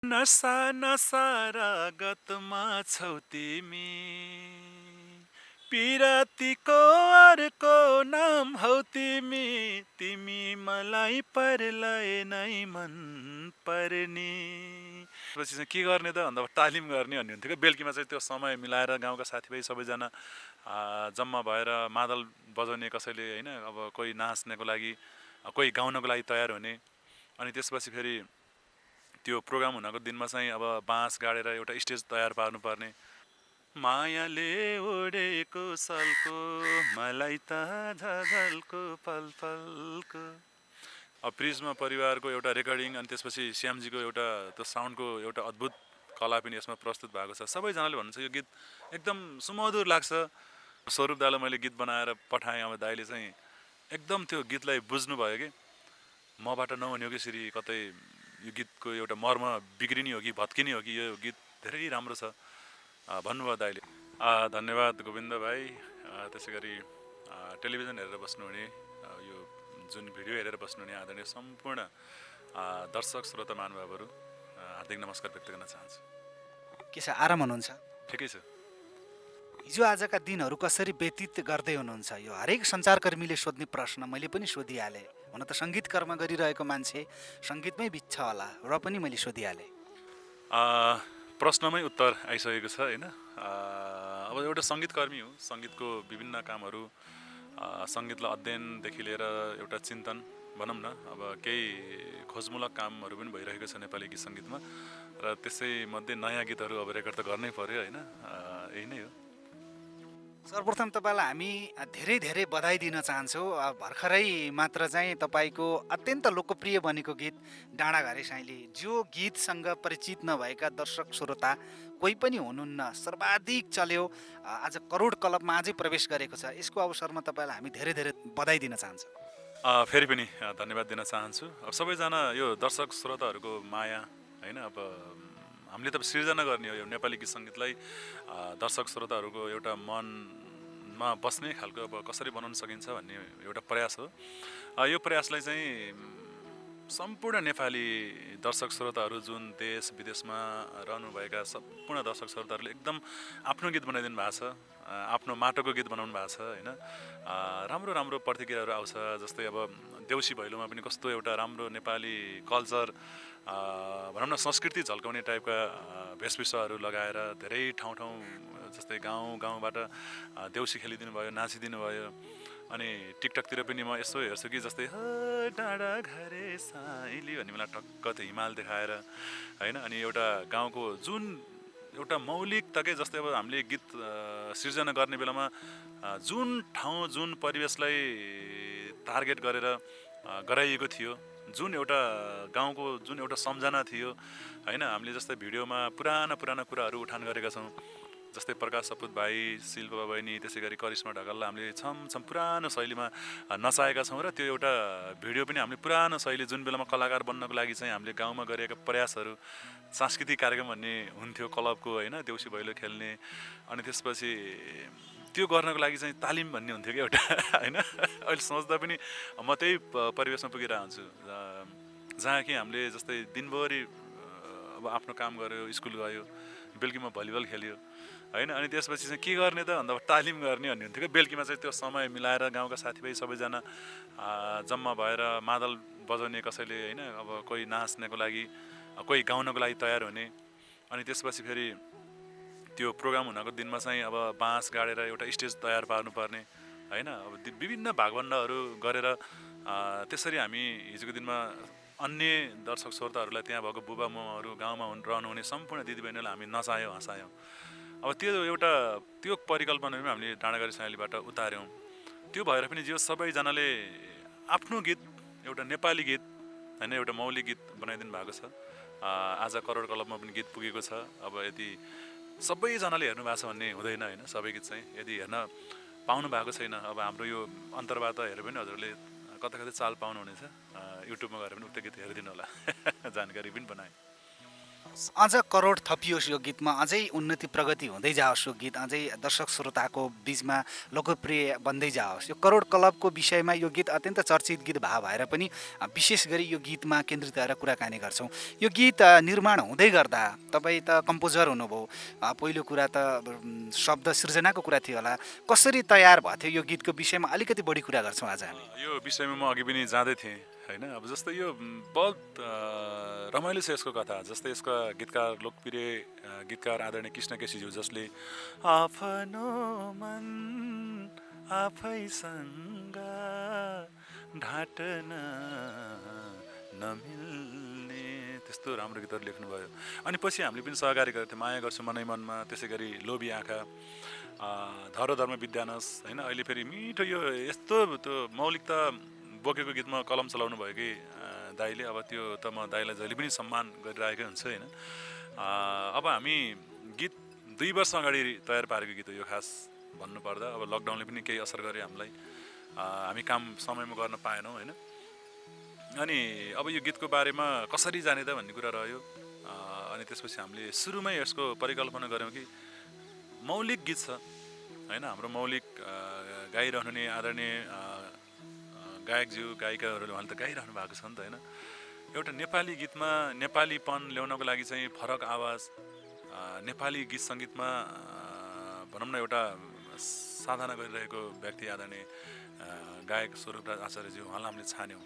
नसा नसा रगतमा छौ तिमी, पिरातीको अर्को नाम हौ तिमी, तिमी मलाई परलय नै मन पर्ने। पछि चाहिँ के गर्ने त भन्दा तालिम गर्ने भन्ने हुन्थ्यो क्या। बेलुकीमा चाहिँ त्यो समय मिलाएर गाउँका साथीभाइ सबैजना जम्मा भएर मादल बजाउने, कसैले होइन अब कोही नाच्नको लागि, कोही गाउनको लागि तयार हुने। अनि त्यसपछि फेरि त्यो प्रोग्राम हुनको दिनमा चाहिँ अब बाँस गाडेर एउटा स्टेज तयार पार्नुपर्ने। मायाले ओडेको सालको मलाई त झझल्को पल पलको। अब प्रिजमा परिवारको एउटा रेकर्डिङ, अनि त्यसपछि श्यामजीको एउटा त्यो साउन्डको एउटा अद्भुत कला पनि यसमा प्रस्तुत भएको छ। सबैजनाले भन्नुहुन्छ यो गीत एकदम सुमधुर लाग्छ। स्वरूप दालाई मैले गीत बनाएर पठाएँ, अब दाइले चाहिँ एकदम त्यो गीतलाई बुझ्नुभयो कि मबाट नहुने हो कि श्री, कतै यो गीतको एउटा मर्म बिग्रिने हो कि भत्किने हो कि, यो गीत धेरै राम्रो छ भन्नुभयो दाइले। धन्यवाद गोविन्द भाइ। त्यसै गरी टेलिभिजन हेरेर बस्नुहुने, यो जुन भिडियो हेरेर बस्नुहुने आदरणीय सम्पूर्ण दर्शक श्रोता महानुभावहरू, हार्दिक नमस्कार व्यक्त गर्न चाहन्छु। के छ, आराम हुनुहुन्छ? ठिकै छ। हिजो आजका दिनहरू कसरी व्यतीत गर्दै हुनुहुन्छ? यो हरेक सञ्चारकर्मीले सोध्ने प्रश्न मैले पनि सोधिहालेँ। हुन त सङ्गीत कर्म गरिरहेको मान्छे सङ्गीतमै बित्छ होला, र पनि मैले सोधिहालेँ। प्रश्नमै उत्तर आइसकेको छ होइन। अब एउटा सङ्गीतकर्मी हो, सङ्गीतको विभिन्न कामहरू, सङ्गीतलाई अध्ययनदेखि लिएर एउटा चिन्तन भनौँ न, अब केही खोजमूलक कामहरू पनि भइरहेको छ नेपाली गीत सङ्गीतमा, र त्यसै मध्ये नयाँ गीतहरू अब रेकर्ड त गर्नै पर्यो होइन। यही नै हो। सर्वप्रथम तपाईँलाई हामी धेरै धेरै बधाई दिन चाहन्छौँ। भर्खरै मात्र चाहिँ तपाईँको अत्यन्त लोकप्रिय बनेको गीत डाँडाघरे साइली, जो गीतसँग परिचित नभएका दर्शक श्रोता कोही पनि हुनुहुन्न, सर्वाधिक चल्यो, आज करोड क्लबमा आजै प्रवेश गरेको छ। यसको अवसरमा तपाईँलाई हामी धेरै धेरै बधाई दिन चाहन्छौँ। फेरि पनि धन्यवाद दिन चाहन्छु। अब सबैजना यो दर्शक श्रोताहरूको माया होइन, अब हामीले त सिर्जना गर्ने हो यो नेपाली गीत सङ्गीतलाई, दर्शक श्रोताहरूको एउटा मनमा बस्ने खालको अब कसरी बनाउन सकिन्छ भन्ने एउटा प्रयास हो। यो प्रयासलाई चाहिँ सम्पूर्ण नेपाली दर्शक श्रोताहरू, जुन देश विदेशमा रहनुभएका सम्पूर्ण दर्शक श्रोताहरूले एकदम आफ्नो गीत बनाइदिनु भएको छ, आफ्नो माटोको गीत बनाउनु भएको छ होइन। राम्रो राम्रो प्रतिक्रियाहरू आउँछ। जस्तै अब देउसी भैलोमा पनि कस्तो एउटा राम्रो नेपाली कल्चर, भनौँ न संस्कृति झल्काउने टाइपका वेशभूषाहरू लगाएर धेरै ठाउँ ठाउँ जस्तै गाउँबाट देउसी खेलिदिनु भयो, नाचिदिनु भयो। अनि टिकटकतिर पनि म यसो हेर्छु कि जस्तै डाँडा घरे साइली भन्ने मलाई टक्क त्यो हिमाल देखाएर होइन। अनि एउटा गाउँको जुन एउटा मौलिकताकै, जस्तै अब हामीले गीत सिर्जना गर्ने बेलामा जुन ठाउँ जुन परिवेशलाई टार्गेट गरेर गराइएको थियो, जुन एउटा गाउँको जुन एउटा सम्झना थियो होइन, हामीले जस्तै भिडियोमा पुराना कुराहरू उठान गरेका छौँ। जस्तै प्रकाश सपुत भाइ, शिल्पा बहिनी, त्यसै गरी करिश्मा ढकाललाई हामीले छम पुरानो शैलीमा नचाएका छौँ। र त्यो एउटा भिडियो पनि हामीले पुरानो शैली, जुन बेलामा कलाकार बन्नको लागि चाहिँ हामीले गाउँमा गरेका प्रयासहरू, सांस्कृतिक कार्यक्रम भन्ने हुन्थ्यो क्लबको होइन, देउसी भैलो खेल्ने। अनि त्यसपछि त्यो गर्नको लागि चाहिँ तालिम भन्ने हुन्थ्यो कि एउटा होइन। अहिले सोच्दा पनि म त्यही परिवेशमा पुगिरहेको हुन्छु, जहाँ कि हामीले जस्तै दिनभरि अब आफ्नो काम गऱ्यो, स्कुल गयो, बेलुकीमा भलिबल खेल्यो होइन। अनि त्यसपछि चाहिँ के गर्ने त भन्दा तालिम गर्ने भन्ने हुन्थ्यो कि। बेलुकीमा चाहिँ त्यो समय मिलाएर गाउँका साथीभाइ सबैजना जम्मा भएर मादल बजाउने, कसैले होइन अब कोही नाच्नको लागि, कोही गाउनको लागि तयार हुने। अनि त्यसपछि फेरि त्यो प्रोग्राम हुनको दिनमा चाहिँ अब बाँस गाडेर एउटा स्टेज तयार पार्नुपर्ने होइन। अब विभिन्न भागभण्डाहरू गरेर त्यसरी हामी हिजोको दिनमा अन्य दर्शक श्रोताहरूलाई, त्यहाँ भएको बुबा मुवाहरू, गाउँमा रहनुहुने सम्पूर्ण दिदीबहिनीलाई हामी नचायौँ, हँसायौँ। अब त्यो परिकल्पना पनि हामीले डाँडाघरे साइलीबाट उतार्यौँ। त्यो भएर पनि जो सबैजनाले आफ्नो गीत, एउटा नेपाली गीत होइन, एउटा मौलिक गीत बनाइदिनु भएको छ। आज करोड क्लबमा पनि गीत पुगेको छ। अब यदि सबैजनाले हेर्नु भएको छ भन्ने हुँदैन होइन। सबै गीत चाहिँ यदि हेर्न पाउनु भएको छैन, अब हाम्रो यो अन्तर्वार्ता हेरेर पनि हजुरले कता चाल पाउनुहुनेछ। युट्युबमा गएर पनि उक्त गीत हेरिदिनु होला। जानकारी पनि बनाएँ। अझ करोड थपियोस् यो गीतमा, अझै उन्नति प्रगति हुँदै जाओस् यो गीत, अझै दर्शक श्रोताको बिचमा लोकप्रिय बन्दै जाओस्। यो करोड क्लबको विषयमा यो गीत अत्यन्त चर्चित गीत भएर पनि विशेष गरी यो गीतमा केन्द्रित भएर कुराकानी गर्छौँ। यो गीत निर्माण हुँदै गर्दा तपाईँ त कम्पोजर हुनुभयो, पहिलो कुरा त शब्द सृजनाको कुरा थियो होला, कसरी तयार भएको थियो यो गीतको विषयमा अलिकति बढी कुरा गर्छौँ आज हामी। यो विषयमा म अघि पनि जाँदै थिएँ होइन। अब जस्तै यो बहुत रमाइलो छ यसको कथा। जस्तै यसका गीतकार लोकप्रिय गीतकार आदरणीय कृष्ण केसीज्यू, जसले आफ्नो मन आफैसँग ढाँट्न नमिल्ने त्यस्तो राम्रो गीतहरू लेख्नुभयो। अनि पछि हामीले पनि सहकारी गरेको थियौँ, माया गर्छु मनै मनमा, त्यसै गरी लोभी आँखा, धरोधर्म विद्यानस होइन। अहिले फेरि मिठो यो यस्तो त्यो मौलिकता बोकेको गीतमा कलम चलाउनु भयो कि दाइले, अब त्यो त म दाइलाई जहिले पनि सम्मान गरिरहेकै हुन्छु होइन। अब हामी गीत 2 वर्ष अगाडि तयार पारेको गीत हो यो खास भन्नुपर्दा। अब लकडाउनले पनि केही असर गर्यो हामीलाई, हामी काम समयमा गर्न पाएनौँ होइन। अनि अब यो गीतको बारेमा कसरी जाने त भन्ने कुरा रह्यो। अनि त्यसपछि हामीले सुरुमै यसको परिकल्पना गऱ्यौँ कि मौलिक गीत छ होइन। हाम्रो मौलिक गाइरहनु नै आदरणीय गायकज्यू गायिकाहरूले उहाँले त गाइरहनु भएको छ नि त होइन। एउटा नेपाली गीतमा नेपालीपन ल्याउनको लागि चाहिँ फरक आवाज, नेपाली गीत सङ्गीतमा भनौँ न एउटा साधना गरिरहेको व्यक्ति आदरणीय गायक स्वरूपराज आचार्यज्यू, उहाँलाई हामीले छान्यौँ।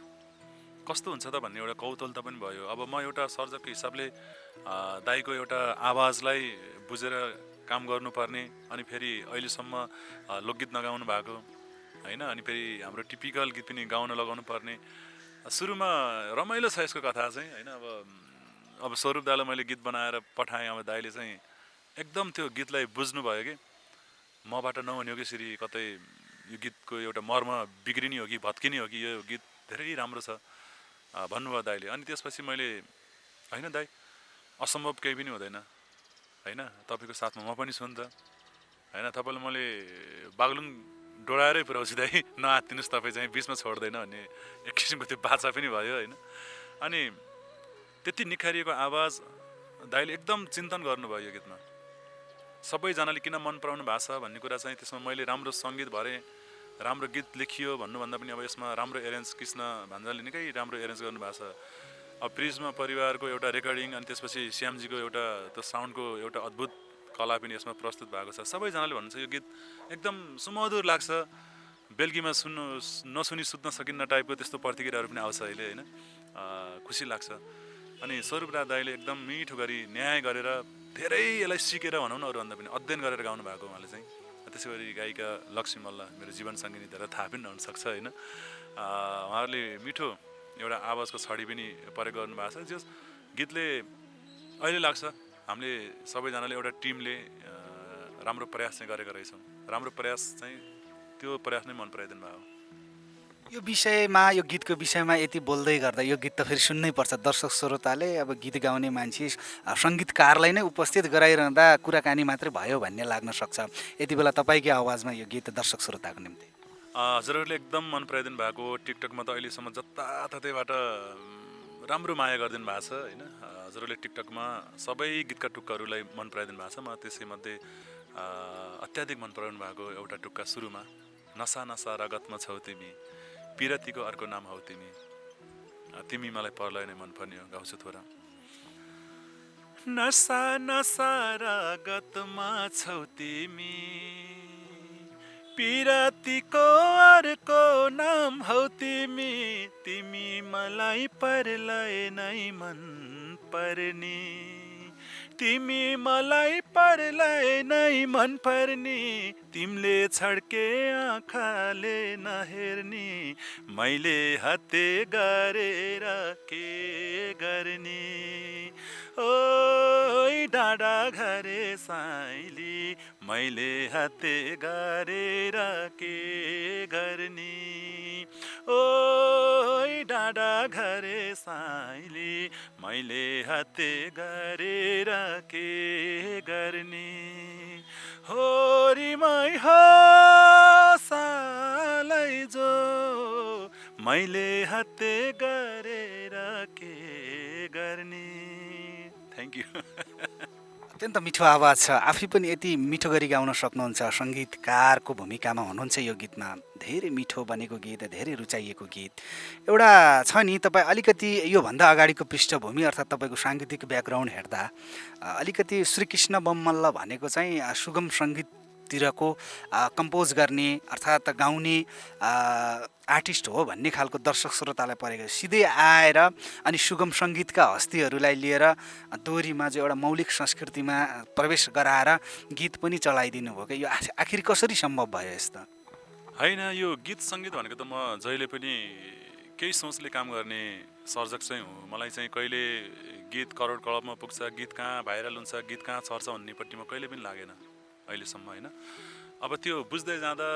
कस्तो हुन्छ त भन्ने एउटा कौतूहलता पनि भयो। अब म एउटा सर्जकको हिसाबले दाइको एउटा आवाजलाई बुझेर काम गर्नुपर्ने, अनि फेरि अहिलेसम्म लोकगीत नगाउनु भएको होइन, अनि फेरि हाम्रो टिपिकल गीत पनि गाउन लगाउनु पर्ने। सुरुमा रमाइलो छ यसको कथा चाहिँ होइन। अब स्वरूप दाइलाई मैले गीत बनाएर पठाएँ, अब दाइले चाहिँ एकदम त्यो गीतलाई बुझ्नुभयो कि मबाट नहुने हो कि यसरी, कतै यो गीतको एउटा मर्म बिग्रिने हो कि भत्किने हो कि, यो गीत धेरै राम्रो छ भन्नुभयो दाइले। अनि त्यसपछि मैले होइन दाइ, असम्भव केही पनि हुँदैन होइन, तपाईँको साथमा म पनि छु नि त होइन, तपाईँलाई मैले बागलुङ डोडाएरै पुऱ्याउँछु दाइ, नआत्तिनुहोस् तपाईँ चाहिँ, बिचमा छोड्दैन भन्ने एक किसिमको त्यो बाचा पनि भयो होइन। अनि त्यति निखारिएको आवाज दाइले एकदम चिन्तन गर्नुभयो यो गीतमा। सबैजनाले किन मन पराउनु भएको छ भन्ने कुरा चाहिँ त्यसमा मैले राम्रो सङ्गीत भरेँ, राम्रो गीत लेखियो भन्नुभन्दा पनि अब यसमा राम्रो एरेन्ज कृष्ण भान्जाले निकै राम्रो एरेन्ज गर्नुभएको छ। अब प्रिजमा परिवारको एउटा रेकर्डिङ, अनि त्यसपछि श्यामजीको एउटा त्यो साउन्डको एउटा अद्भुत कला पनि यसमा प्रस्तुत भएको छ। सबैजनाले भन्नुहुन्छ यो गीत एकदम सुमधुर लाग्छ, बेलुकीमा नसुनी सुत्न सकिन्न टाइपको त्यस्तो प्रतिक्रियाहरू पनि आउँछ अहिले होइन। खुसी लाग्छ। अनि स्वरूपराज दाइले एकदम मिठो गरी न्याय गरेर धेरै यसलाई सिकेर भनौँ न, अरूभन्दा पनि अध्ययन गरेर गाउनु भएको उहाँले चाहिँ। त्यसै गरी गायिका लक्ष्मी मल्ल, मेरो जीवन सङ्गिनी धेरै थाहा पनि नहुनसक्छ होइन। उहाँहरूले मिठो एउटा आवाजको छडी पनि प्रयोग गर्नुभएको छ। जो गीतले अहिले लाग्छ हामीले सबैजनाले एउटा टिमले राम्रो प्रयास चाहिँ गरेका रहेछौँ। राम्रो प्रयास चाहिँ त्यो प्रयास नै मन पराइदिनु भयो। यो विषयमा, यो गीतको विषयमा यति बोल्दै गर्दा यो गीत त फेरि सुन्नै पर्छ दर्शक श्रोताले। अब गीत गाउने मान्छे सङ्गीतकारलाई नै उपस्थित गराइरहँदा कुराकानी मात्रै भयो भन्ने लाग्न सक्छ। यति बेला तपाईँकै आवाजमा यो गीत दर्शक श्रोताको निम्ति। हजुरहरूले एकदम मन पराइदिनु भएको। टिकटकमा त अहिलेसम्म जताततैबाट राम्रो माया गरिदिनु भएको छ होइन। हजुरहरूले टिकटकमा सबै गीतका टुक्काहरूलाई मन पराइदिनु भएको छ। म त्यसैमध्ये अत्याधिक मन पराउनु भएको एउटा टुक्का सुरुमा, नसा नसा रगतमा छौ तिमी, पिरतीको अर्को नाम हौ तिमी, तिमी मलाई पर्लै नै मनपर्ने हो, गाउँछु थोरा। नसा नसा रगतमा छौ तिमी, पिरतीको अर्को नाम हौ तिमी, तिमी मलाई पर्लै नै मन पर्ने, तिमी मलाई पर्लै नै मन पर्ने, तिमीले छड्के आँखाले नहेर्ने, मैले हत्ते गरेर के गर्ने, ओ डाँडा घरे साइली, मैले हत्ते गरेर के गर्ने, ओ डाँडा घरे साइली, मैले हत्ते गरेर के गर्ने, होरीमै हो सालै जो, मैले हत्ते गरेर के गर्ने। Thank you. Thank you. अत्यन्त मिठो आवाज छ, आफै पनि यति मिठो गरी गाउन सक्नुहुन्छ, सङ्गीतकारको भूमिकामा हुनुहुन्छ यो गीतमा। धेरै मिठो बनेको गीत, धेरै रुचाइएको गीत। एउटा छ नि, तपाईँ अलिकति योभन्दा अगाडिको पृष्ठभूमि अर्थात् तपाईँको साङ्गीतिक ब्याकग्राउन्ड हेर्दा अलिकति श्रीकृष्ण बमल्ल भनेको चाहिँ सुगम सङ्गीततिरको कम्पोज गर्ने अर्थात् गाउने आर्टिस्ट हो भन्ने खालको दर्शक श्रोतालाई परेको, सिधै आएर अनि सुगम सङ्गीतका हस्तीहरूलाई लिएर दोहोरीमा चाहिँ एउटा मौलिक संस्कृतिमा प्रवेश गराएर गीत पनि चलाइदिनु भयो क्या। यो आखिर कसरी सम्भव भयो यस्तो? होइन, यो गीत सङ्गीत भनेको त म जहिले पनि केही सोचले काम गर्ने सर्जक चाहिँ हुँ। मलाई चाहिँ कहिले गीत करोड कलबमा पुग्छ, गीत कहाँ भाइरल हुन्छ, गीत कहाँ छर्छ भन्नेपट्टि म कहिले पनि लागेन अहिलेसम्म, होइन। अब त्यो बुझ्दै जाँदा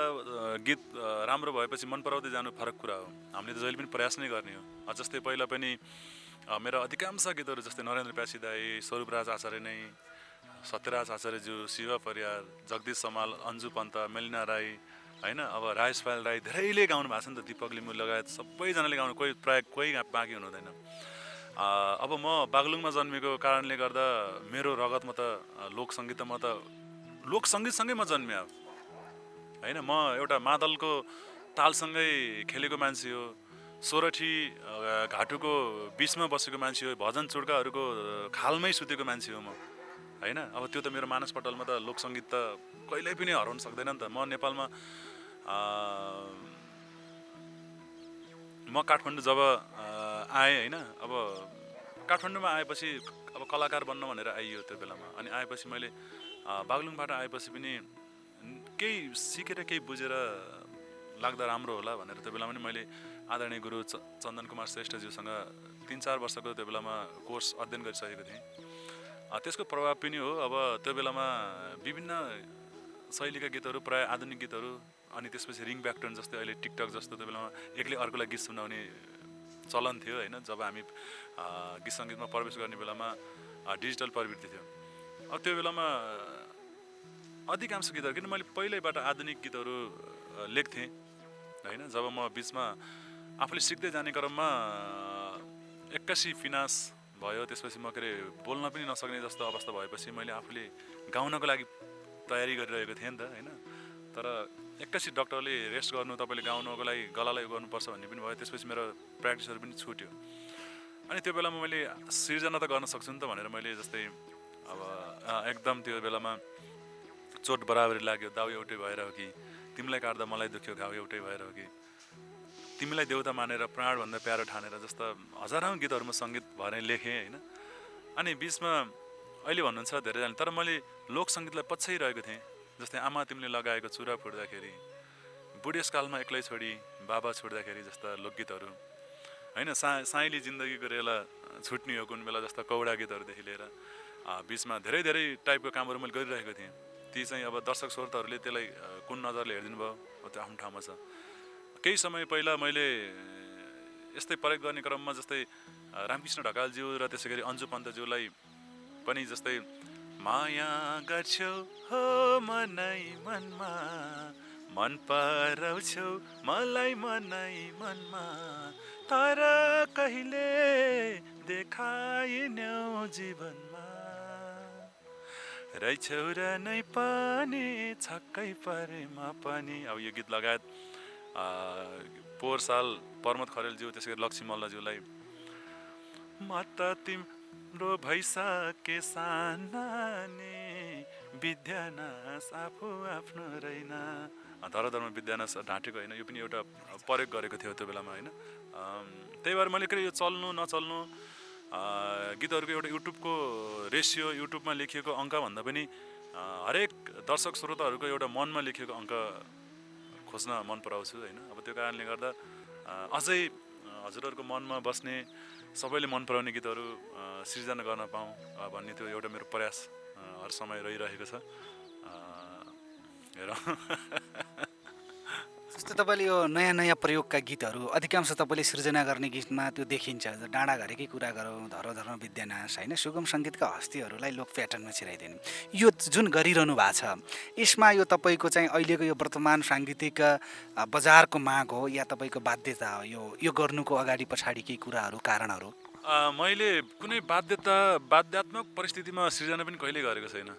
गीत राम्रो भएपछि मन पराउँदै जानु फरक कुरा हो। हामीले त जहिले पनि प्रयास नै गर्ने हो। जस्तै पहिला पनि मेरो अधिकांश गीतहरू जस्तै नरेन्द्र प्यासी दाई, स्वरूपराज आचार्य नै, सत्यराज आचार्यज्यू, शिव परियार, जगदीश समाल, अन्जु पन्त, मेलिना राई, होइन, अब राजेश पायल राई धेरैले गाउनु भएको छ नि त, दीपक लिम्बू लगायत सबैजनाले गाउनु, कोही बाँकी हुनु हुँदैन। अब म बागलुङमा जन्मेको कारणले गर्दा मेरो रगतमा त लोकसङ्गीतसँगै म जन्मिएँ, होइन। म एउटा मादलको तालसँगै खेलेको मान्छे हो, सोरठी घाटुको बिचमा बसेको मान्छे हो, भजन चुड्काहरूको खालमै सुतेको मान्छे हो म, होइन। अब त्यो त मेरो मानसपटलमा त लोकसङ्गीत त कहिल्यै पनि हराउन सक्दैन नि त। म नेपालमा म काठमाडौँ जब आएँ, होइन, अब काठमाडौँमा आएपछि अब कलाकार बन्न भनेर आइयो त्यो बेलामा। अनि आएपछि मैले बागलुङबाट आएपछि पनि केही सिकेर केही बुझेर लाग्दा राम्रो होला भनेर त्यो बेलामा पनि मैले आदरणीय गुरु चन्दन कुमार श्रेष्ठज्यूसँग 3-4 वर्षको त्यो बेलामा कोर्स अध्ययन गरिसकेको थिएँ। त्यसको प्रभाव पनि हो। अब त्यो बेलामा विभिन्न शैलीका गीतहरू, प्राय आधुनिक गीतहरू, अनि त्यसपछि रिङ ब्याकटोन जस्तै अहिले टिकटक जस्तो त्यो बेलामा एक्लै अर्कोलाई गीत सुनाउने चलन थियो, होइन। जब हामी गीत सङ्गीतमा प्रवेश गर्ने बेलामा डिजिटल प्रवृत्ति थियो। अब त्यो बेलामा अधिकांश गीतहरू, किन मैले पहिल्यैबाट आधुनिक गीतहरू लेख्थेँ, होइन। जब म बिचमा आफूले सिक्दै जाने क्रममा एक्कासी फिनास भयो, त्यसपछि म बोल्न पनि नसक्ने जस्तो अवस्था भएपछि मैले आफूले गाउनको लागि तयारी गरिरहेको थिएँ नि त, होइन। तर एक्कासी डक्टरले रेस्ट गर्नु, तपाईँले गाउनको लागि गलालाई गर्नुपर्छ भन्ने पनि भयो। त्यसपछि मेरो प्र्याक्टिसहरू पनि छुट्यो। अनि त्यो बेलामा मैले सिर्जना त गर्न सक्छु नि त भनेर मैले जस्तै अब एकदम त्यो बेलामा चोट बराबरी लाग्यो, दाउ एउटै भएर हो कि, तिमीलाई काट्दा मलाई दुख्यो घाउ एउटै भएर हो कि, तिमीलाई देउता मानेर प्राणभन्दा प्यारो ठानेर जस्ता हजारौँ गीतहरूमा सङ्गीत भएर लेखेँ, होइन। अनि बिचमा अहिले भन्नुहुन्छ धेरैजना, तर मैले लोकसङ्गीतलाई पछ्याइरहेको थिएँ। जस्तै आमा तिमीले लगाएको चुरा फुट्दाखेरि, बुढेसकालमा एक्लै छोडी बाबा छोड्दाखेरि जस्ता लोकगीतहरू, होइन। साइली जिन्दगीको रेला छुट्ने हो कुन बेला जस्ता कौडा गीतहरूदेखि लिएर बिचमा धेरै धेरै टाइपको कामहरू मैले गरिरहेको थिएँ। ती चाहिँ अब दर्शक श्रोताहरूले त्यसलाई कुन नजरले हेरिदिनु भयो त्यो आफ्नो ठाउँमा छ। केही समय पहिला मैले यस्तै प्रयोग गर्ने क्रममा जस्तै रामकृष्ण ढकालज्यू र त्यसै गरी अन्जु पन्तज्यूलाई पनि जस्तै माया गर्छौ हो मनै मनमा, मन पराउँछौ मलाई मनै मनमा, तर कहिले देखाइन्यौ जीवनमा, रहेछौ र नै पनि छक्कै परेमा पनि। अब यो गीत लगायत पोहोर साल प्रमोद खरेलज्यू, त्यसै गरी लक्ष्मी मल्लज्यूलाई म त तिम्रो भइसके सानानी, विद्यानाश आफू आफ्नो रहेन, धराधरमा विद्यानाश ढाँटेको, होइन। यो पनि एउटा प्रयोग गरेको थियो त्यो बेलामा, होइन। त्यही भएर मैले यो चल्नु नचल्नु गीतहरूको एउटा युट्युबको रेसियो, युट्युबमा लेखिएको अङ्कभन्दा पनि हरेक दर्शक श्रोताहरूको एउटा मनमा लेखिएको अङ्क खोज्न मन पराउँछु, होइन। अब त्यो कारणले गर्दा अझै हजुरहरूको मनमा बस्ने, सबैले मन पराउने गीतहरू सिर्जना गर्न पाऊँ भन्ने त्यो एउटा मेरो प्रयास हर समय रहिरहेको छ। हेरौँ। जस्तै तपाईँले यो नयाँ नयाँ प्रयोगका गीतहरू अधिकांश तपाईँले सृजना गर्ने गीतमा त्यो देखिन्छ। डाँडाघरेकै कुरा गरौँ, धरोधर्म विद्यानाश, होइन, सुगम सङ्गीतका हस्तीहरूलाई लोक प्याटर्नमा छिराइदिने, यो जुन गरिरहनु भएको छ, यसमा यो तपाईँको चाहिँ अहिलेको यो वर्तमान साङ्गीतिक बजारको माग हो या तपाईँको बाध्यता हो? यो गर्नुको अगाडि पछाडि केही कुराहरू, कारणहरू? मैले कुनै बाध्यात्मक परिस्थितिमा सिर्जना पनि कहिल्यै गरेको छैन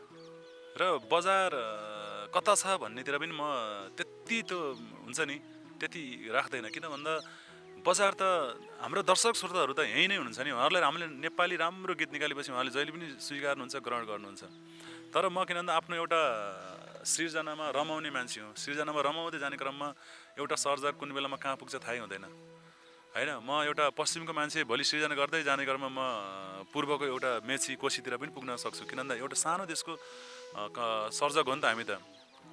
र बजार कता छ भन्नेतिर पनि म त्यति त हुन्छ नि त्यति राख्दैन। किन भन्दा बजार त हाम्रो दर्शक श्रोताहरू त यहीँ नै हुनुहुन्छ नि। उहाँहरूलाई हामीले नेपाली राम्रो गीत निकालेपछि उहाँले जहिले पनि स्वीकार्नुहुन्छ, ग्रहण गर्नुहुन्छ। तर म किन भन्दा आफ्नो एउटा सिर्जनामा रमाउने मान्छे हुँ। सिर्जनामा रमाउँदै जाने क्रममा एउटा सर्जक कुन बेलामा कहाँ पुग्छ थाहै हुँदैन होइन। म एउटा पश्चिमको मान्छे भोलि सिर्जना गर्दै जाने क्रममा म पूर्वको एउटा मेची कोशीतिर पनि पुग्न सक्छु। किन भन्दा एउटा सानो देशको सर्जक हो नि त हामी त।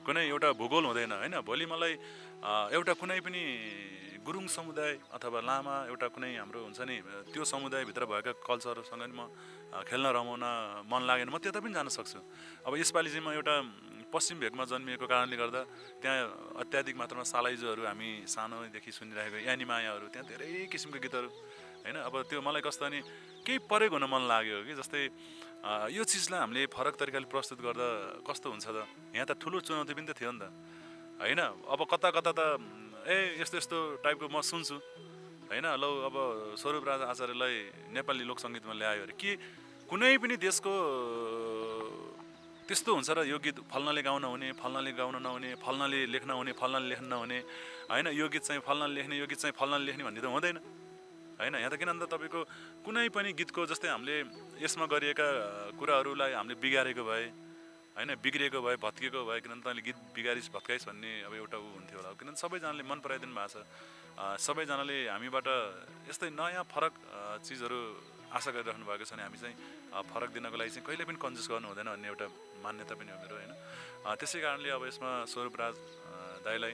कुनै एउटा भूगोल हुँदैन होइन। भोलि मलाई एउटा कुनै पनि गुरुङ समुदाय अथवा लामा एउटा कुनै हाम्रो हुन्छ नि त्यो समुदायभित्र भएका कल्चरसँग नि म खेल्न रमाउन मन लागेन म त्यता पनि जान सक्छु। अब यसपालि चाहिँ म एउटा पश्चिम भेगमा जन्मिएको कारणले गर्दा त्यहाँ अत्याधिक मात्रामा सालाइजोहरू हामी सानोदेखि सुनिरहेको यानीमायाहरू त्यहाँ धेरै किसिमको गीतहरू होइन। अब त्यो मलाई कस्तो अनि केही परेको हुन मन लाग्यो कि जस्तै यो चिजलाई हामीले फरक तरिकाले प्रस्तुत गर्दा कस्तो हुन्छ त। यहाँ त ठुलो चुनौती पनि त थियो नि त होइन। अब कता कता त यस्तो यस्तो टाइपको म सुन्छु होइन। लौ अब स्वरूप राज आचार्यलाई नेपाली लोकसङ्गीतमा ल्यायो अरे के कुनै पनि देशको त्यस्तो हुन्छ र यो गीत फल्नाले गाउन हुने, फल्नाले गाउन नहुने, फल्नाले लेख्न हुने, फल्नाले लेख्न नहुने होइन। यो गीत चाहिँ फल्नाले लेख्ने, यो गीत चाहिँ फल्नाले लेख्ने भन्ने त हुँदैन होइन। यहाँ त किन भन्दा तपाईँको कुनै पनि गीतको जस्तै हामीले यसमा गरिएका कुराहरूलाई हामीले बिगारेको भए होइन, बिग्रिएको भए, भत्किएको भए, किनभने तैँले गीत बिगारिस् भत्काइस् भन्ने अब एउटा ऊ हुन्थ्यो होला। किनभने सबैजनाले मन पराइदिनु भएको छ। सबैजनाले हामीबाट यस्तै नयाँ फरक चिजहरू आशा गरिराख्नु भएको छ भने हामी चाहिँ फरक दिनको लागि चाहिँ कहिले पनि कन्जुस गर्नु हुँदैन भन्ने एउटा मान्यता पनि हो मेरो होइन। त्यसै कारणले अब यसमा स्वरूप राज दाइलाई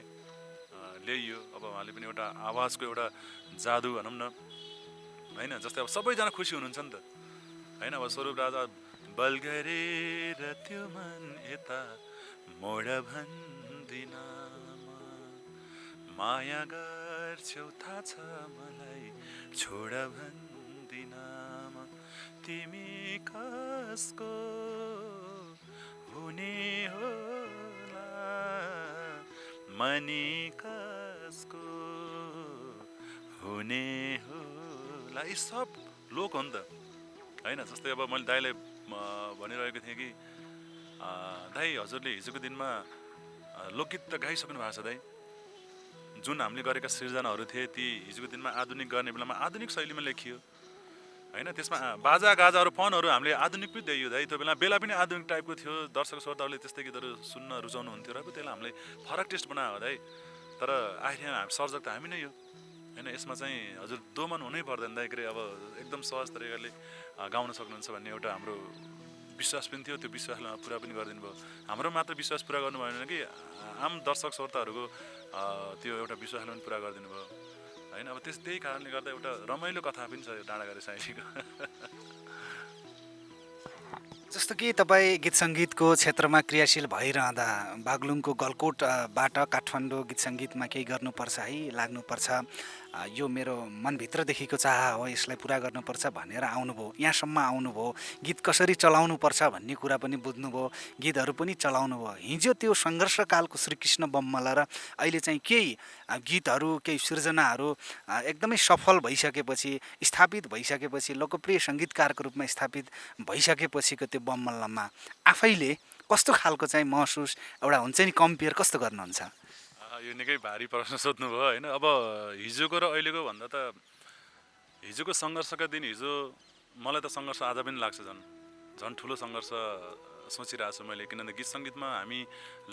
ल्याइयो। अब उहाँले पनि एउटा आवाजको एउटा जादु भनौँ न होइन। जस्तै अब सबैजना खुसी हुनुहुन्छ नि त होइन। अब स्वरूप राज बल गरेर त्यो मन यता मोड भन्दिन माया गर्छौ थाहा छ मलाई छोड भन्दिन तिमी कसको हुने होला मनी कसको हुने होला। यी सब लोक हो नि त होइन। जस्तै अब मैले दाइलाई भनिरहेको थिएँ कि दाइ हजुरले हिजोको दिनमा लोकगीत त गाइसक्नु भएको छ दाइ। जुन हामीले गरेका सिर्जनाहरू थिए ती हिजोको दिनमा आधुनिक गर्ने बेलामा आधुनिक शैलीमा लेखियो होइन। त्यसमा बाजा गाजाहरू फनहरू हामीले आधुनिक पनि दियो दाइ। त्यो बेला पनि आधुनिक टाइपको थियो। दर्शक श्रोताहरूले त्यस्तै गीतहरू सुन्न रुचाउनु हुन्थ्यो र त्यसलाई हामीले फरक टेस्ट बनायो हो दाइ। तर आखिर सर्जक त हामी नै हो होइन। यसमा चाहिँ हजुर दोमन हुनै पर्दैन दाइ। के अरे अब एकदम सहज तरिकाले गाउन सक्नुहुन्छ भन्ने एउटा हाम्रो विश्वास पनि थियो। त्यो विश्वासलाई पुरा पनि गरिदिनु भयो। हाम्रो मात्र विश्वास पुरा गर्नु भएन कि आम दर्शक श्रोताहरूको त्यो एउटा विश्वासलाई पनि पुरा गरिदिनु भयो होइन। अब त्यही कारणले गर्दा एउटा रमाइलो कथा पनि छ यो डाँडागाडी साइलीको। जस्तो कि तपाईँ गीत सङ्गीतको क्षेत्रमा क्रियाशील भइरहँदा बागलुङको गलकोटबाट काठमाडौँ गीत सङ्गीतमा केही गर्नुपर्छ है, लाग्नुपर्छ, यो मेरो मनभित्रदेखिको चाह हो, यसलाई पुरा गर्नुपर्छ भनेर आउनुभयो। यहाँसम्म आउनुभयो, गीत कसरी चलाउनुपर्छ भन्ने कुरा पनि बुझ्नुभयो, गीतहरू पनि चलाउनु भयो। हिजो त्यो सङ्घर्षकालको श्रीकृष्ण बम्मला र अहिले चाहिँ केही गीतहरू, केही सृजनाहरू एकदमै सफल भइसकेपछि, स्थापित भइसकेपछि, लोकप्रिय सङ्गीतकारको रूपमा स्थापित भइसकेपछिको त्यो बम्मलामा आफैले कस्तो खालको चाहिँ महसुस एउटा हुन्छ नि, कम्पेयर कस्तो गर्नुहुन्छ? यो निकै भारी प्रश्न सोध्नुभयो होइन। अब हिजोको र अहिलेको भन्दा त हिजोको सङ्घर्षका दिन हिजो मलाई त सङ्घर्ष आज पनि लाग्छ। झन् ठुलो सङ्घर्ष सोचिरहेको छु मैले। किनभने गीत सङ्गीतमा हामी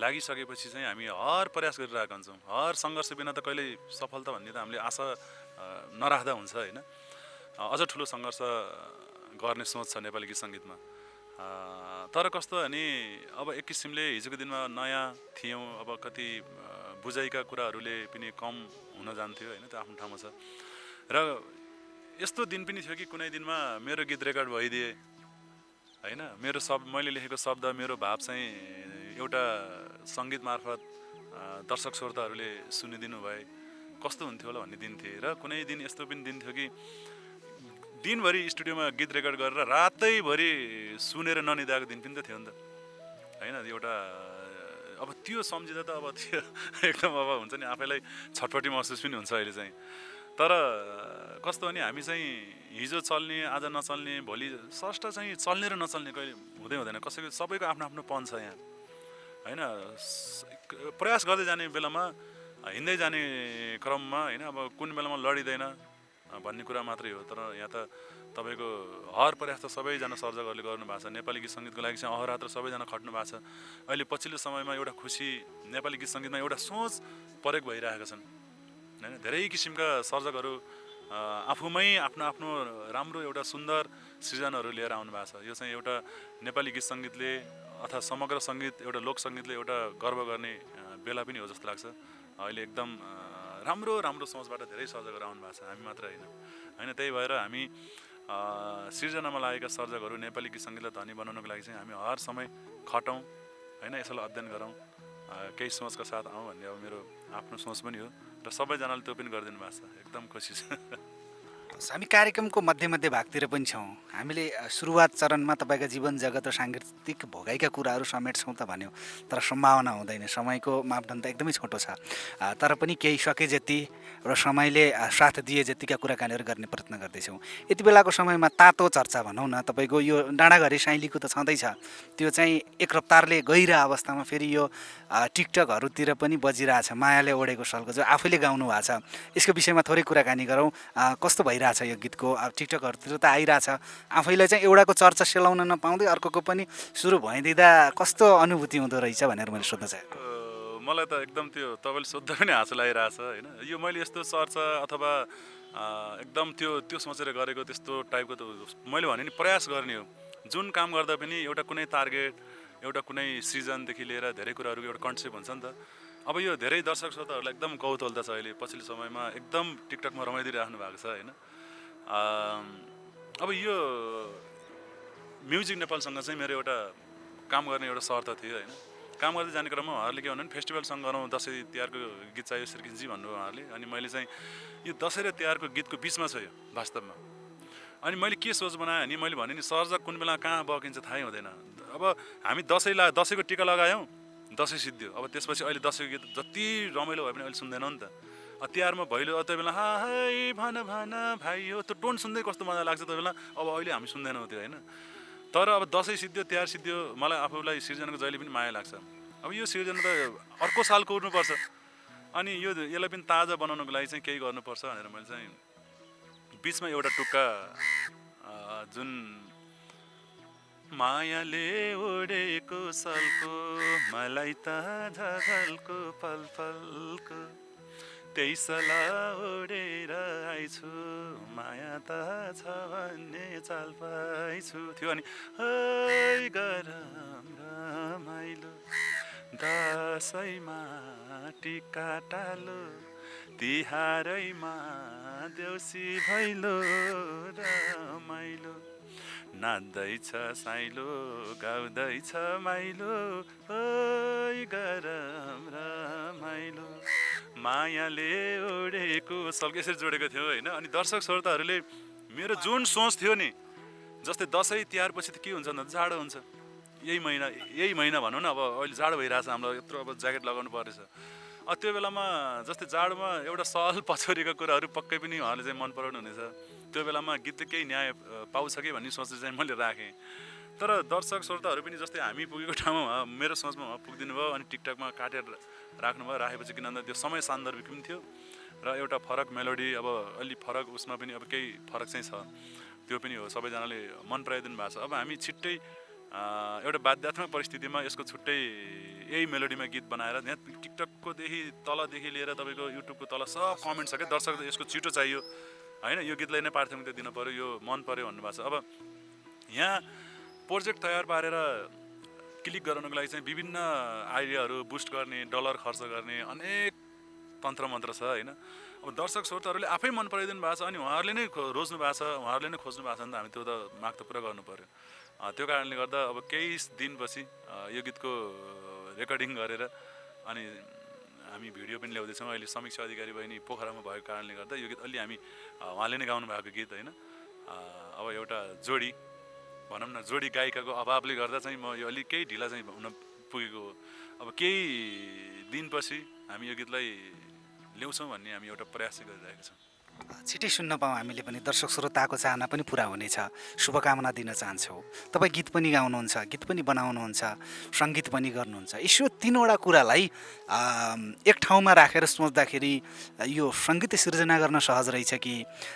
लागिसकेपछि चाहिँ हामी हर प्रयास गरिरहेका हुन्छौँ। हर सङ्घर्ष बिना त कहिल्यै सफलता भन्ने त हामीले आशा नराख्दा हुन्छ होइन। अझ ठुलो सङ्घर्ष गर्ने सोच छ नेपाली गीत सङ्गीतमा। तर कस्तो अनि अब एक किसिमले हिजोको दिनमा नयाँ थियौँ। अब कति बुझाइका कुराहरूले पनि कम हुन जान्थ्यो होइन। त्यो आफ्नो ठाउँमा छ र यस्तो दिन पनि थियो कि कुनै दिनमा मेरो गीत रेकर्ड भइदिए होइन। मैले लेखेको शब्द, मेरो भाव चाहिँ एउटा सङ्गीत मार्फत दर्शक श्रोताहरूले सुनिदिनु भए कस्तो हुन्थ्यो होला भन्ने दिन थिए। र कुनै दिन यस्तो पनि दिन थियो कि दिनभरि स्टुडियोमा गीत रेकर्ड गरेर रातैभरि सुनेर ननिदाएको दिन पनि त थियो नि त होइन। एउटा अब त्यो सम्झिँदा त अब त्यो एकदम अब हुन्छ नि आफैलाई छटपट्टि महसुस पनि हुन्छ अहिले चाहिँ तर कस्तो भने हामी चाहिँ हिजो चल्ने आज नचल्ने भोलि षष्ठ चाहिँ चल्ने र नचल्ने कहिले हुँदैन कसैको सबैको आफ्नो आफ्नो पन छ यहाँ होइन प्रयास गर्दै जाने बेलामा हिँड्दै जाने क्रममा होइन अब कुन बेलामा लडिँदैन भन्ने कुरा मात्रै हो तर यहाँ त तपाईँको हर प्रयास त सबैजना सर्जकहरूले गर्नुभएको छ नेपाली गीत सङ्गीतको लागि चाहिँ अहरात्र सबैजना खट्नु भएको छ अहिले पछिल्लो समयमा एउटा खुसी नेपाली गीत सङ्गीतमा एउटा सोच प्रयोग भइरहेका छन् होइन धेरै किसिमका सर्जकहरू आफूमै आफ्नो आफ्नो राम्रो एउटा सुन्दर सृजनाहरू लिएर आउनु भएको छ यो चाहिँ एउटा नेपाली गीत सङ्गीतले अथवा समग्र सङ्गीत एउटा लोक सङ्गीतले एउटा गर्व गर्ने बेला पनि हो जस्तो लाग्छ अहिले एकदम राम्रो राम्रो सोचबाट धेरै सर्जकहरू आउनु भएको छ हामी मात्र होइन होइन त्यही भएर हामी सृजनामा लागेका सर्जकहरू नेपाली गीत सङ्गीतलाई धनी बनाउनको लागि चाहिँ हामी हर समय खटौँ होइन यसलाई अध्ययन गरौँ केही सोचका साथ आउँ भन्ने अब मेरो आफ्नो सोच पनि हो र सबैजनाले त्यो पनि गरिदिनु भएको छ एकदम खुसी छ हामी कार्यक्रमको मध्य भागतिर पनि छौँ हामीले सुरुवात चरणमा तपाईँका जीवन जगत र साङ्गीतिक भोगाइका कुराहरू समेट्छौँ त भन्यो तर सम्भावना हुँदैन समयको मापदण्ड एकदमै छोटो छ तर पनि केही सके जति र समयले साथ दिए जतिका कुराकानीहरू गर्ने प्रयत्न गर्दैछौँ यति बेलाको समयमा तातो चर्चा भनौँ न तपाईँको यो डाँडाघरे साइलीको त छँदैछ त्यो चाहिँ एक रफ्तारले गइरहेको अवस्थामा फेरि यो टिकटकहरूतिर पनि बजिरहेछ मायाले ओढेको सल्को जो आफैले गाउनु भएको छ यसको विषयमा थोरै कुराकानी गरौँ कस्तो भइरहेछ यो गीतको अब टिकटकहरूतिर त आइरहेछ आफैलाई चाहिँ एउटाको चर्चा सेलाउन नपाउँदै अर्कोको पनि सुरु भइदिँदा कस्तो अनुभूति हुँदो रहेछ भनेर मैले सोध्न चाहेँ मलाई त एकदम त्यो तपाईँले सोद्धा पनि हाँसो लागिरहेछ होइन यो मैले यस्तो चर्चा अथवा एकदम त्यो सोचेर गरेको त्यस्तो टाइपको त मैले भने नि प्रयास गर्ने हो जुन काम गर्दा पनि एउटा कुनै टार्गेट एउटा कुनै सिजनदेखि लिएर धेरै कुराहरूको एउटा कन्सेप्ट हुन्छ नि त अब यो धेरै दर्शक श्रोताहरूलाई एकदम कौतूहलता छ अहिले पछिल्लो समयमा एकदम टिकटकमा रमाइदिइराख्नु भएको छ होइन अब यो म्युजिक नेपालसँग चाहिँ मेरो एउटा काम गर्ने एउटा शर्त थियो होइन काम गर्दै जाने क्रममा उहाँहरूले के भन्नु भने फेस्टिभल सङ्ग गरौँ दसैँ तिहारको गीत चाहियो श्रीकृष्णजी भन्नुभयो उहाँहरूले अनि मैले चाहिँ यो दसैँ र तिहारको गीतको बिचमा छ यो वास्तवमा अनि मैले के सोच बनाएँ भने मैले भने नि सर्जक कुन बेला कहाँ बगिन्छ थाहै हुँदैन अब हामी दसैँको टिका लगायौँ दसैँ सिद्धियो अब त्यसपछि अहिले दसैँको गीत जति रमाइलो भए पनि अहिले सुन्दैनौँ नि त तिहारमा भैलो त्यो बेला हाई भन भन भाइ हो त्यो टोन सुन्दै कस्तो मजा लाग्छ त्यो बेला अब अहिले हामी सुन्दैनौँ त्यो होइन तर अब दसैँ सिद्धियो तिहार सिद्धियो मलाई आफूलाई सिर्जनाको जहिले पनि माया लाग्छ अब यो सिर्जना त अर्को साल कोर्नुपर्छ अनि यसलाई पनि ताजा बनाउनको लागि चाहिँ केही गर्नुपर्छ भनेर मैले चाहिँ बिचमा एउटा टुक्का जुन मायाले ओडेको सल्को मलाई त झलको पल पलको त्यही सला ओडेर आइछु माया त छ भन्ने चाल पाइछु थियो अनि है गरम रमाइलो दसैँमा टिका टालो तिहारैमा देउसी भैलो रमाइलो नाच्दैछ साइलो गाउँदैछ माइलो है गरम रमाइलो मायाले ओडेको सल्को यसरी जोडेको थियो होइन अनि दर्शक श्रोताहरूले मेरो जुन सोच थियो नि जस्तै दसैँ तिहार पछि त के हुन्छ भन्दा जाडो हुन्छ यही महिना भनौँ न अब अहिले जाडो भइरहेछ हाम्रो यत्रो अब ज्याकेट लगाउनु परेछ त्यो बेलामा जस्तै जाडोमा एउटा सल पछौरीका कुराहरू पक्कै पनि उहाँले चाहिँ मन पराउनु हुनेछ त्यो बेलामा गीतले केही न्याय पाउँछ कि भन्ने सोच चाहिँ मैले राखेँ तर दर्शक श्रोताहरू पनि जस्तै हामी पुगेको ठाउँमा मेरो सोचमा उहाँ पुगिदिनु भयो अनि टिकटकमा काटेर राख्नुभयो राखेपछि किन भन्दा त्यो समय सान्दर्भिक पनि थियो र एउटा फरक मेलोडी अब अलि फरक उसमा पनि अब केही फरक चाहिँ छ त्यो पनि हो सबैजनाले मन पराइदिनु भएको छ अब हामी छिट्टै एउटा बाध्यात्मक परिस्थितिमा यसको छुट्टै यही मेलोडीमा गीत बनाएर यहाँ टिकटककोदेखि तलदेखि लिएर तपाईँको युट्युबको तल सब कमेन्ट छ क्या दर्शक यसको छिटो चाहियो होइन यो गीतलाई नै प्राथमिकता दिनु पऱ्यो यो मन पऱ्यो भन्नुभएको छ अब यहाँ प्रोजेक्ट तयार पारेर क्लिक गराउनको लागि चाहिँ विभिन्न आइडियाहरू बुस्ट गर्ने डलर खर्च गर्ने अनेक तन्त्र मन्त्र छ होइन अब दर्शक श्रोताहरूले आफै मन पराइदिनु भएको छ अनि उहाँहरूले नै रोज्नु भएको छ उहाँहरूले नै खोज्नु भएको छ नि त हामी त्यो त माग त पुरा गर्नु पऱ्यो त्यो कारणले गर्दा अब केही दिनपछि यो गीतको रेकर्डिङ गरेर अनि हामी भिडियो पनि ल्याउँदैछौँ अहिले समीक्षा अधिकारी बहिनी पोखरामा भएको कारणले गर्दा यो गीत अलि हामी उहाँले नै गाउनु भएको गीत होइन अब एउटा जोडी भनौँ न जोडी गायिकाको अभावले गर्दा चाहिँ म यो अलिक केही ढिला चाहिँ हुन पुगेको हो अब केही दिनपछि हामी यो गीतलाई ल्याउँछौँ भन्ने हामी एउटा प्रयास चाहिँ गरिरहेका छौँ छिटै सुन्न पाऊँ हामीले पनि, दर्शक श्रोताको चाहना पनि पुरा हुनेछ, शुभकामना दिन चाहन्छौँ। तपाईँ गीत पनि गाउनुहुन्छ, गीत पनि बनाउनुहुन्छ, सङ्गीत पनि गर्नुहुन्छ। यसो तिनवटा कुरालाई एक ठाउँमा राखेर सोच्दाखेरि यो सङ्गीत सिर्जना गर्न सहज रहेछ कि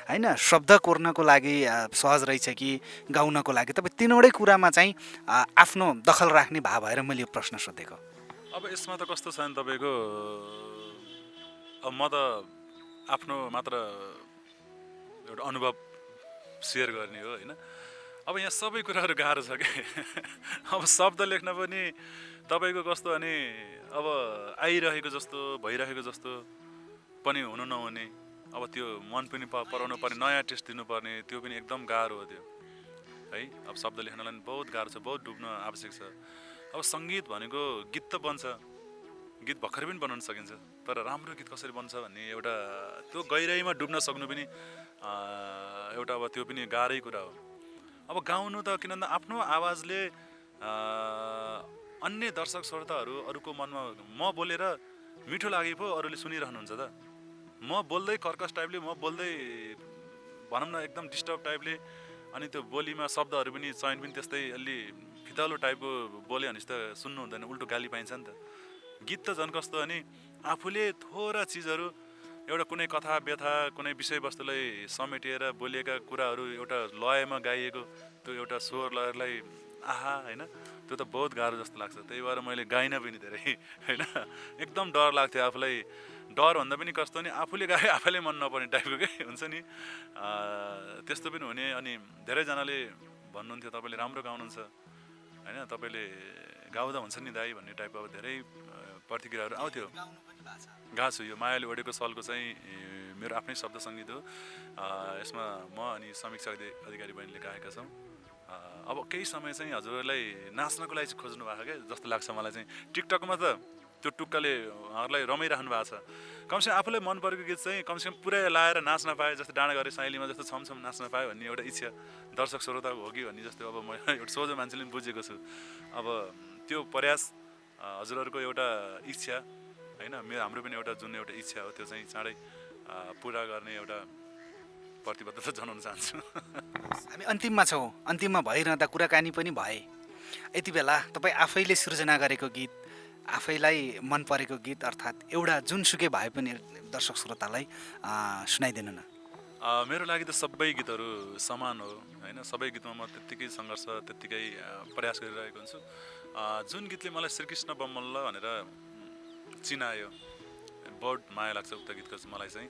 होइन, शब्द कोर्नको लागि सहज रहेछ कि गाउनको लागि? तपाईँ तिनवटै कुरामा चाहिँ आफ्नो दखल राख्ने भए भएर मैले यो प्रश्न सोधेको। अब यसमा त कस्तो छ भने तपाईँको अब म त आफ्नो मात्र एउटा अनुभव सेयर गर्ने हो होइन। अब यहाँ सबै कुराहरू गाह्रो छ कि अब शब्द लेख्न पनि तपाईँको कस्तो भने अब आइरहेको जस्तो भइरहेको जस्तो पनि हुनु नहुने, अब त्यो मन पनि पराउनु पर्ने, नयाँ टेस्ट दिनुपर्ने, त्यो पनि एकदम गाह्रो हो त्यो है। अब शब्द लेख्नलाई पनि बहुत गाह्रो छ, बहुत डुब्न आवश्यक छ। अब सङ्गीत भनेको गीत त बन्छ, गीत भर्खरै पनि बनाउन सकिन्छ, तर राम्रो गीत कसरी बन्छ भन्ने एउटा त्यो गहिराइमा डुब्न सक्नु पनि एउटा अब त्यो पनि गाह्रै कुरा हो। अब गाउनु त किनभने आफ्नो आवाजले अन्य दर्शक श्रोताहरू अरूको मनमा म बोलेर मिठो लागे पो अरूले सुनिरहनुहुन्छ त। म बोल्दै कर्कस टाइपले, म बोल्दै भनौँ न एकदम डिस्टर्ब टाइपले, अनि त्यो बोलीमा शब्दहरू पनि चयन पनि त्यस्तै अलि फितलो टाइपको बोल्यो भने त सुन्नु हुँदैन, उल्टो गाली पाइन्छ नि त। गीत त झन् कस्तो अनि आफूले थोरा चिजहरू एउटा कुनै कथा व्यथा कुनै विषयवस्तुलाई समेटेर बोलिएका कुराहरू एउटा लयमा गाइएको त्यो एउटा स्वर लयलाई आहा होइन, त्यो त बहुत गाह्रो जस्तो लाग्छ। त्यही भएर मैले गाइनँ पनि धेरै होइन, एकदम डर लाग्थ्यो आफूलाई। डर भन्दा पनि कस्तो नि आफूले गाए आफैले मन नपर्ने टाइपको के हुन्छ नि, त्यस्तो पनि हुने। अनि धेरैजनाले भन्नुहुन्थ्यो तपाईँले राम्रो गाउनुहुन्छ होइन, तपाईँले गाउँदा हुन्छ नि दाइ भन्ने टाइपको अब धेरै प्रतिक्रियाहरू आउँथ्यो। गएको छु, यो मायाले ओढेको सलको चाहिँ मेरो आफ्नै शब्द सङ्गीत हो। यसमा म अनि समीक्षा अधिकारी बहिनीले गाएका छौँ। अब केही समय चाहिँ हजुरहरूलाई नाच्नको लागि चाहिँ खोज्नु भएको क्या जस्तो लाग्छ मलाई चाहिँ। टिकटकमा त त्यो टुक्काले उहाँहरूलाई रमाइराख्नु भएको छ। कमसेकम आफूलाई मन परेको गीत चाहिँ कमसेकम पुरै लाएर नाच्न पाएँ, जस्तो डाँडाघरे साइलीमा जस्तो छमछम नाच्न पाएँ भन्ने एउटा इच्छा दर्शक श्रोताको हो कि भन्ने जस्तो अब म एउटा सोझो मान्छेले पनि बुझेको छु। अब त्यो प्रयास हजुरहरूको एउटा इच्छा होइन, हाम्रो पनि एउटा जुन एउटा इच्छा हो त्यो चाहिँ चाँडै पुरा गर्ने एउटा प्रतिबद्धता जनाउन चाहन्छु। हामी अन्तिममा छौँ, अन्तिममा भइरहँदा कुराकानी पनि भए। यति बेला तपाईँ आफैले सृजना गरेको गीत, आफैलाई मन परेको गीत अर्थात् एउटा जुनसुकै भए पनि दर्शक श्रोतालाई सुनाइदिनु न। मेरो लागि त सबै गीतहरू समान हो होइन, सबै गीतमा म त्यत्तिकै सङ्घर्ष त्यत्तिकै प्रयास गरिरहेको हुन्छु। जुन गीतले मलाई श्रीकृष्ण बमल्ल भनेर चिनायो, बहुत माया लाग्छ उक्त गीतको मलाई चाहिँ।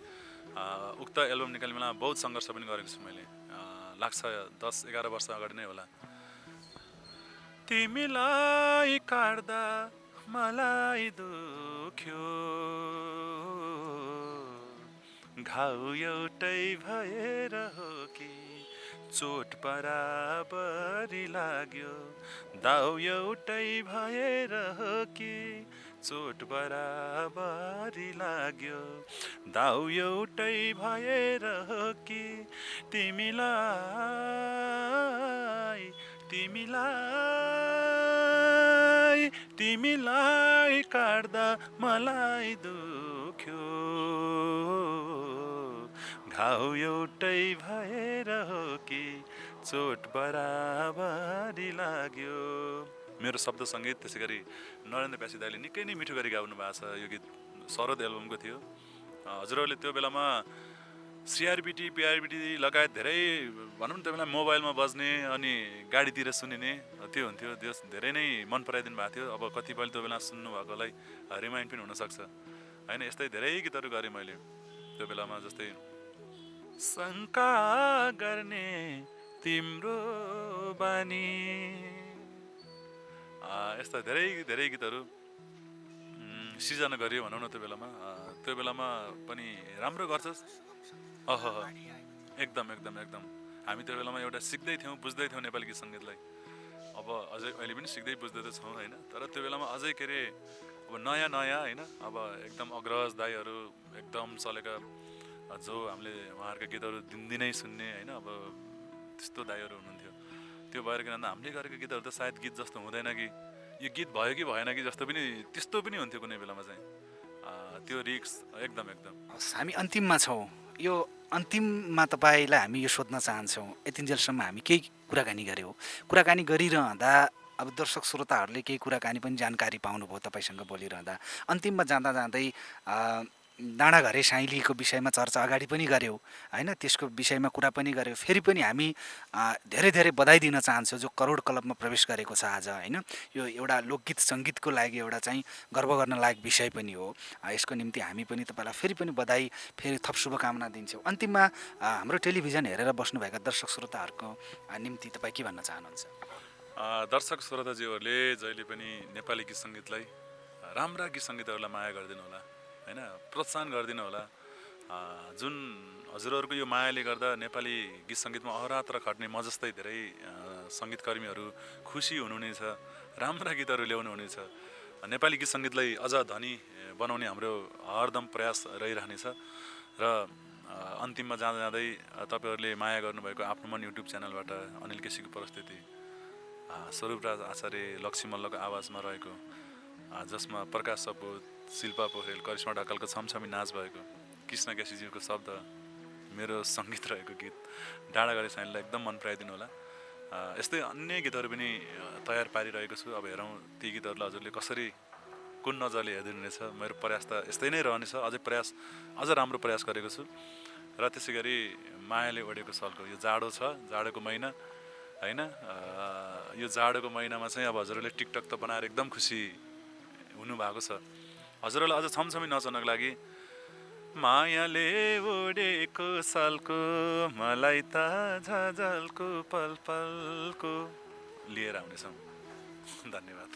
उक्त एल्बम निकाल्ने बेला बहुत सङ्घर्ष पनि गरेको छु मैले, लाग्छ 10-11 वर्ष अगाडि नै होला। तिमीलाई काट्दा मलाई दुख्यो, घाउ एउटै भएर हो कि चोट बराबरी लाग्यो, दाउ एउटै भएर हो कि चोट बराबरी लाग्यो, दाउ एउटै भएर हो कि तिमीलाई तिमीलाई तिमीलाई काट्दा मलाई दुख्यो, घाउ एउटै भएर हो कि चोट बराबरी लाग्यो। मेरो शब्द सङ्गीत त्यसै गरी नरेन्द्र प्यासी दाइले निकै नै मिठो गरी गाउनु भएको छ। यो गीत शरद एल्बमको थियो। हजुरहरूले त्यो बेलामा सिआरबिटी पिआरबिटी लगायत धेरै भनौँ न त्यो बेला मोबाइलमा बज्ने अनि गाडीतिर सुनिने त्यो हुन्थ्यो, त्यो धेरै नै मन पराइदिनु भएको थियो। अब कतिपयले त्यो बेला सुन्नुभएकोलाई रिमाइन्ड पनि हुनसक्छ होइन। यस्तै धेरै गीतहरू गरेँ मैले त्यो बेलामा, जस्तै शङ्का गर्ने तिम्रो बानी, यस्ता धेरै धेरै गीतहरू सिर्जना गरियो भनौँ न त्यो बेलामा। त्यो बेलामा पनि राम्रो गर्छस् एकदम एकदम एकदम। हामी त्यो बेलामा एउटा सिक्दै थियौँ, बुझ्दै थियौँ नेपाली गीत सङ्गीतलाई। अब अझै अहिले पनि सिक्दै बुझ्दै त छौँ होइन, तर त्यो बेलामा अझै के अरे अब नयाँ नयाँ होइन, अब एकदम अग्रज दाईहरू एकदम चलेका जो हामीले उहाँहरूका गीतहरू दिनदिनै सुन्ने होइन, अब त्यस्तो दाईहरू हुनुहुन्थ्यो। त्यो भएर किनभने हामीले गरेको गीतहरू त सायद गीत जस्तो हुँदैन कि यो गीत भयो कि भएन कि जस्तो पनि त्यस्तो पनि हुन्थ्यो कुनै बेलामा चाहिँ। त्यो रिक्स एकदम एकदम। हामी अन्तिममा छौँ। यो अन्तिममा तपाईँलाई हामी यो सोध्न चाहन्छौँ, यतिन्जेलसम्म हामी केही कुराकानी गऱ्यौँ, कुराकानी गरिरहँदा अब दर्शक श्रोताहरूले केही कुराकानी पनि जानकारी पाउनुभयो तपाईँसँग बोलिरहँदा, अन्तिममा जाँदा जाँदै डाँडाघरे साइलीको विषयमा चर्चा अगाडि पनि गऱ्यौँ होइन, त्यसको विषयमा कुरा पनि गऱ्यौँ। फेरि पनि हामी धेरै धेरै बधाई दिन चाहन्छौँ जो करोड क्लबमा प्रवेश गरेको छ आज होइन। यो एउटा लोकगीत सङ्गीतको लागि एउटा चाहिँ गर्व गर्न लायक विषय पनि हो। यसको निम्ति हामी पनि तपाईँलाई फेरि पनि बधाई, फेरि थप शुभकामना दिन्छौँ। अन्तिममा हाम्रो टेलिभिजन हेरेर बस्नुभएका दर्शक श्रोताहरूको निम्ति तपाईँ के भन्न चाहनुहुन्छ? दर्शक श्रोताजीहरूले जहिले पनि नेपाली गीत सङ्गीतलाई, राम्रा गीत सङ्गीतहरूलाई माया गरिदिनु होला होइन, प्रोत्साहन गरिदिनु होला। जुन हजुरहरूको यो मायाले गर्दा नेपाली गीत सङ्गीतमा अहरात्र खट्ने म जस्तै धेरै सङ्गीतकर्मीहरू खुसी हुनुहुनेछ, राम्रा गीतहरू ल्याउनु हुनेछ। नेपाली गीत सङ्गीतलाई अझ धनी बनाउने हाम्रो हरदम प्रयास रहिरहनेछ। र अन्तिममा जाँदा जाँदै तपाईँहरूले माया गर्नुभएको आफ्नो मन युट्युब च्यानलबाट अनिल केसीको प्रस्तुति, स्वरूपराज आचार्य लक्ष्मी मल्लको आवाजमा रहेको, जसमा प्रकाश सपुत, शिल्पा पोखरेल, करिश्मा ढकालको छमछमी नाच भएको, कृष्ण केसीज्यूको शब्द, मेरो सङ्गीत रहेको गीत डाँडाघरे साइनलाई एकदम मन पराइदिनु होला। यस्तै अन्य गीतहरू पनि तयार पारिरहेको छु। अब हेरौँ ती गीतहरूलाई हजुरले कसरी, कुन नजरले हेरिदिनुहुनेछ। मेरो प्रयास त यस्तै नै रहनेछ, अझ राम्रो प्रयास गरेको छु। र त्यसै गरी मायाले ओढेको सलको, यो जाडो छ, जाडोको महिना होइन, यो जाडोको महिनामा चाहिँ अब हजुरहरूले टिकटक त बनाएर एकदम खुसी हुनुभएको छ। हजुरहरूलाई अझ छमछमी नचाउनको लागि मायाले ओढेको सालको मलाई त झझल्को पल पलको लिएर आउनेछौँ। धन्यवाद।